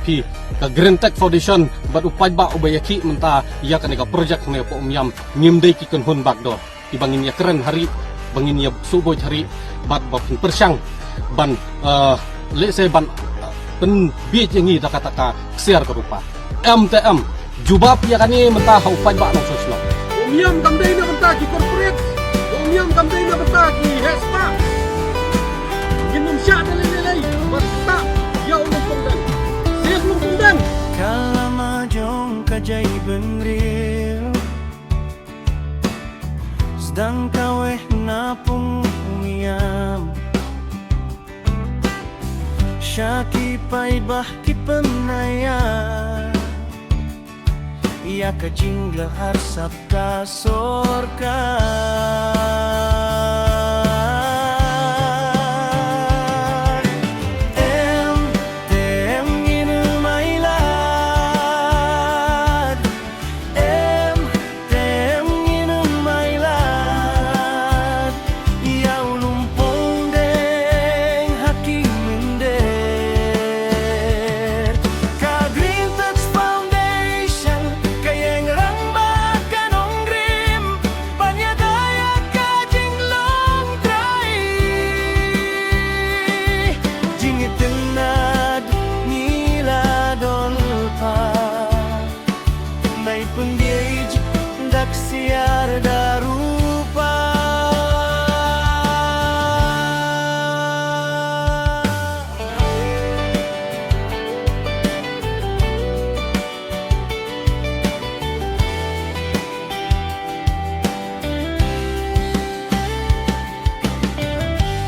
UNDP ka Green Tech Foundation bat upay ba ubayaki menta ia kanega project ne po umyam ngimdai ki kunhun bagdo ibangin ya keren hari bangin ya suboy hari bat bapun persyang ban lese ban pen bi jengi taka share ka rupa MTM jubab ya kani menta upay ba nang sosno umyam kamdai na menta ki corporate umyam kamdai na menta ki HESPA ginum sya dalilay basta ya ulung dan siap ulung dan kala majong kajaiban real sedang kaweh napong umiyam syaki paibah kipenaya ia kajingla harsap kasorka siar darupa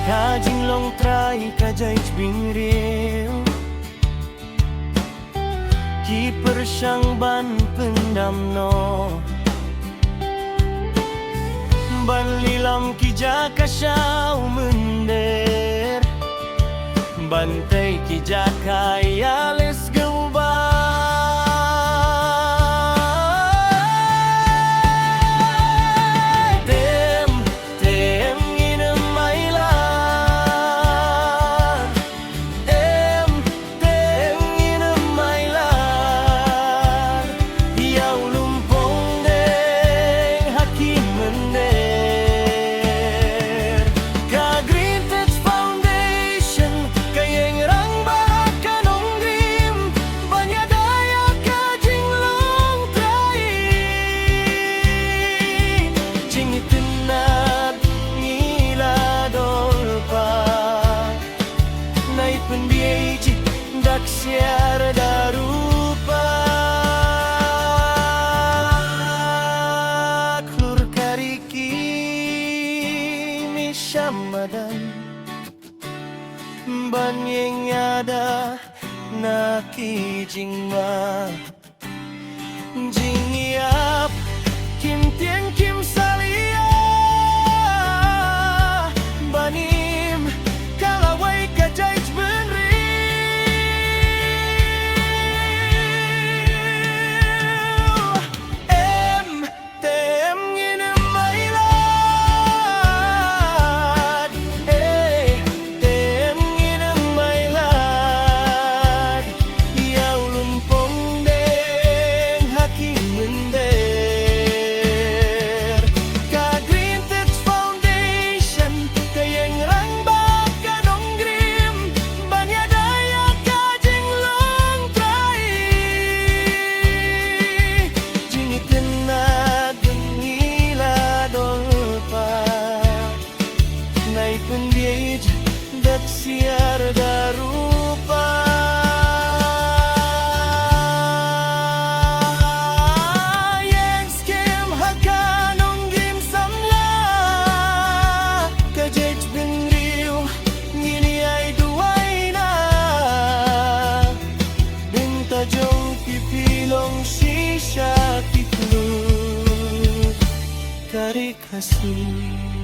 kajing long try kajai bingril ki persyang ban pendam no ban lilam ki jaka syau mender bantai ki jaka yalis geuba tem nginem mailan tem nginem mailan yau lumpong deng hakim mender siar darupa klur kariki misyamadan banyeng ada naki jingma jingiap kim tiang kim salia banim kalawai kajai siar darupa yang skem hakanong gim samla kajej benriu ngini ay duway na bintajong pipilong sisya kiklu tarik hasil